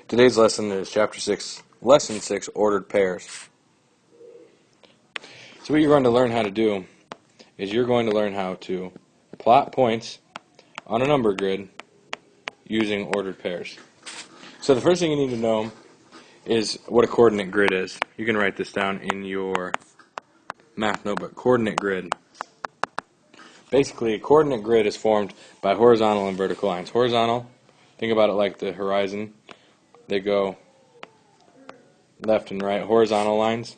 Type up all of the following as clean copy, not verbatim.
Today's lesson is Chapter 6, Lesson 6, Ordered Pairs. So what you're going to learn how to do is you're going to learn how to plot points on a number grid using ordered pairs. So the first thing you need to know is what a coordinate grid is. You can write this down in your math notebook. Coordinate grid. Basically, a coordinate grid is formed by horizontal and vertical lines. Horizontal, think about it like the horizon. They go left and right, horizontal lines,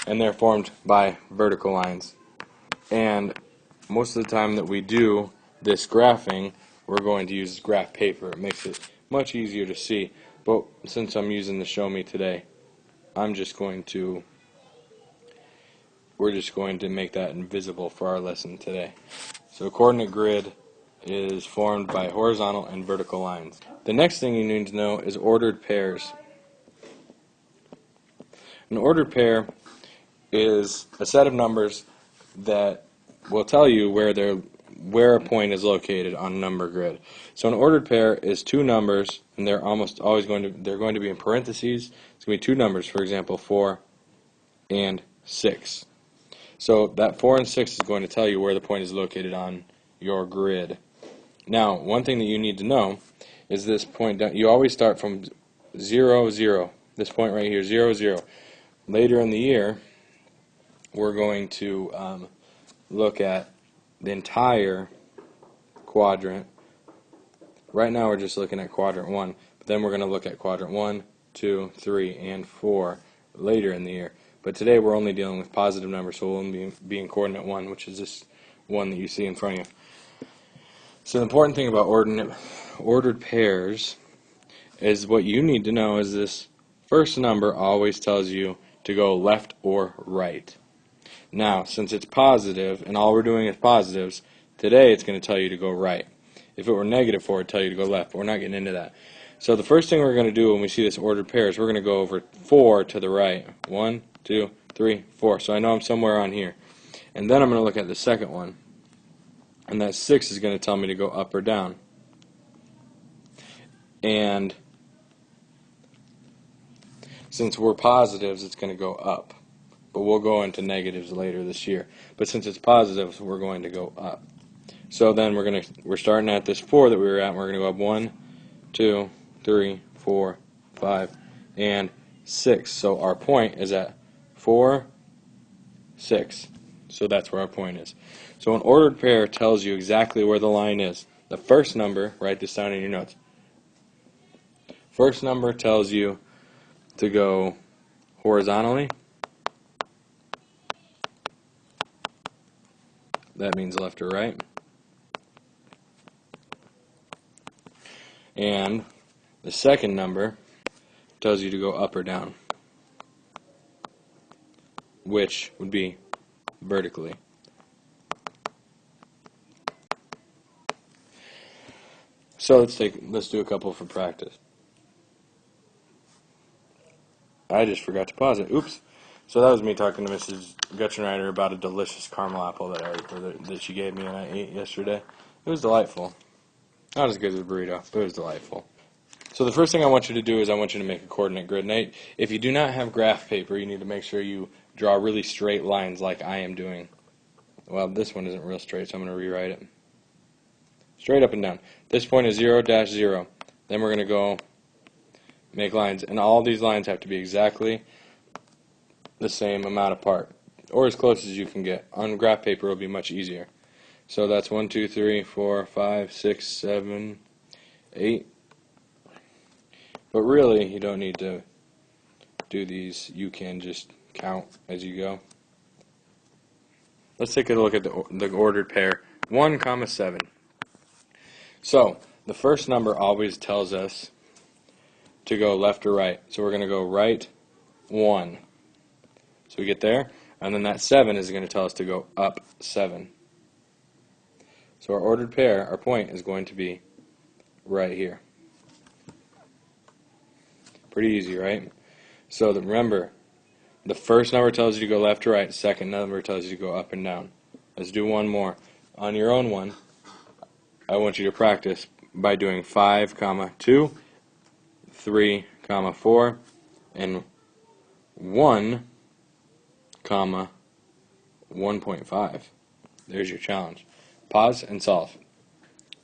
and they're formed by vertical lines. And most of the time that we do this graphing, we're going to use graph paper. It makes it much easier to see. But since I'm using the Show Me today, we're just going to make that invisible for our lesson today. So a coordinate grid is formed by horizontal and vertical lines. The next thing you need to know is ordered pairs. An ordered pair is a set of numbers that will tell you where a point is located on a number grid. So an ordered pair is two numbers, and they're almost always going to be in parentheses. It's going to be two numbers, for example, 4 and 6. So that 4 and 6 is going to tell you where the point is located on your grid. Now, one thing that you need to know is this point. You always start from 0, 0. This point right here, 0, 0. Later in the year, we're going to look at the entire quadrant. Right now we're just looking at quadrant 1, but then we're going to look at quadrant 1, 2, 3, and 4 later in the year. But today we're only dealing with positive numbers, so we'll only be in coordinate 1, which is this one that you see in front of you. So the important thing about ordered pairs is what you need to know is this first number always tells you to go left or right. Now, since it's positive, and all we're doing is positives, today it's going to tell you to go right. If it were negative 4, it would tell you to go left, but we're not getting into that. So the first thing we're going to do when we see this ordered pair is we're going to go over 4 to the right. 1, 2, 3, 4. So I know I'm somewhere on here. And then I'm going to look at the second one. And that 6 is going to tell me to go up or down. And since we're positives, it's going to go up. But we'll go into negatives later this year. But since it's positives, we're going to go up. So then we're starting at this 4 that we were at, and we're going to go up 1, 2, 3, 4, 5, and 6. So our point is at 4, 6. So that's where our point is. So an ordered pair tells you exactly where the line is. The first number, write this down in your notes. First number tells you to go horizontally. That means left or right. And the second number tells you to go up or down, which would be vertically. So let's do a couple for practice. I just forgot to pause it. Oops. So that was me talking to Mrs. Gutchenreiter about a delicious caramel apple that she gave me and I ate yesterday. It was delightful. Not as good as a burrito, but it was delightful. So the first thing I want you to do is I want you to make a coordinate grid. And if you do not have graph paper, you need to make sure you draw really straight lines like I am doing. Well, this one isn't real straight, so I'm going to rewrite it. Straight up and down. This point is 0, 0. Then we're going to go make lines. And all these lines have to be exactly the same amount apart, or as close as you can get. On graph paper, it'll be much easier. So that's 1, 2, 3, 4, 5, 6, 7, 8. But really, you don't need to do these. You can just count as you go. Let's take a look at the ordered pair 1, 7. So the first number always tells us to go left or right. So we're going to go right 1. So we get there, and then that 7 is going to tell us to go up 7. So our ordered pair, our point, is going to be right here. Pretty easy, right? So remember, the first number tells you to go left or right, second number tells you to go up and down. Let's do one more. On your own one, I want you to practice by doing 5, 2, 3, 4, and 1, 1.5. There's your challenge. Pause and solve.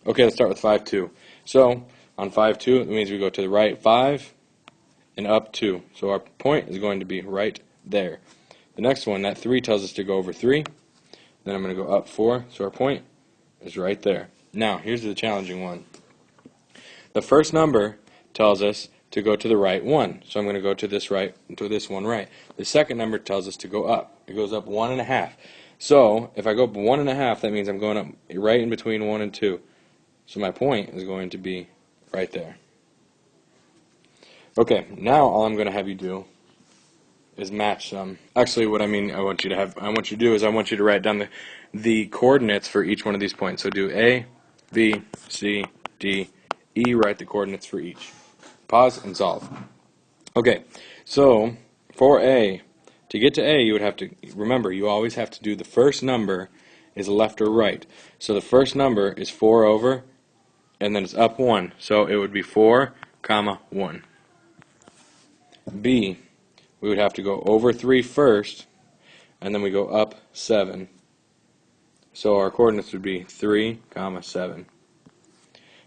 Okay, let's start with 5, 2. So, on 5, 2, it means we go to the right 5 and up 2. So our point is going to be right there. The next one, that 3 tells us to go over 3. Then I'm going to go up 4, so our point is right there. Now, here's the challenging one. The first number tells us to go to the right 1, so I'm going to go to this one right. The second number tells us to go up. It goes up 1.5. So, if I go up 1.5, that means I'm going up right in between 1 and 2. So my point is going to be right there. Okay, now all I'm going to have you do is match them. Actually, what I want you to do is I want you to write down the coordinates for each one of these points. So do A, B, C, D, E, write the coordinates for each. Pause and solve. Okay, so for A, to get to A, you would have to, remember, you always have to do the first number is left or right. So the first number is 4 over, and then it's up 1. So it would be 4, 1. B, we would have to go over 3 first, and then we go up 7. So our coordinates would be 3, 7.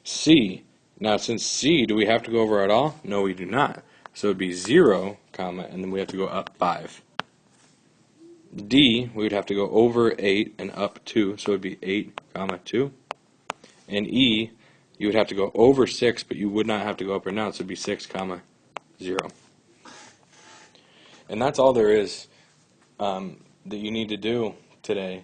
C, now since C, do we have to go over at all? No, we do not. So it would be 0, and then we have to go up 5. D, we would have to go over 8 and up 2, so it would be 8, 2. And E, you would have to go over 6, but you would not have to go up or down, so it would be 6, 0. And that's all there is that you need to do today.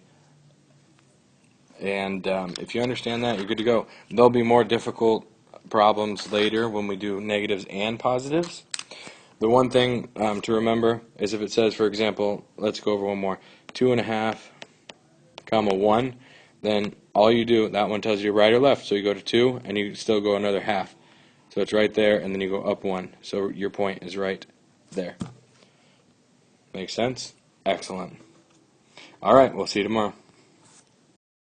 And if you understand that, you're good to go. There'll be more difficult problems later when we do negatives and positives. The one thing to remember is if it says, for example, let's go over one more, 2.5, 1, then all you do, that one tells you right or left, so you go to 2 and you still go another half. So it's right there, and then you go up 1. So your point is right there. Make sense? Excellent. All right, we'll see you tomorrow.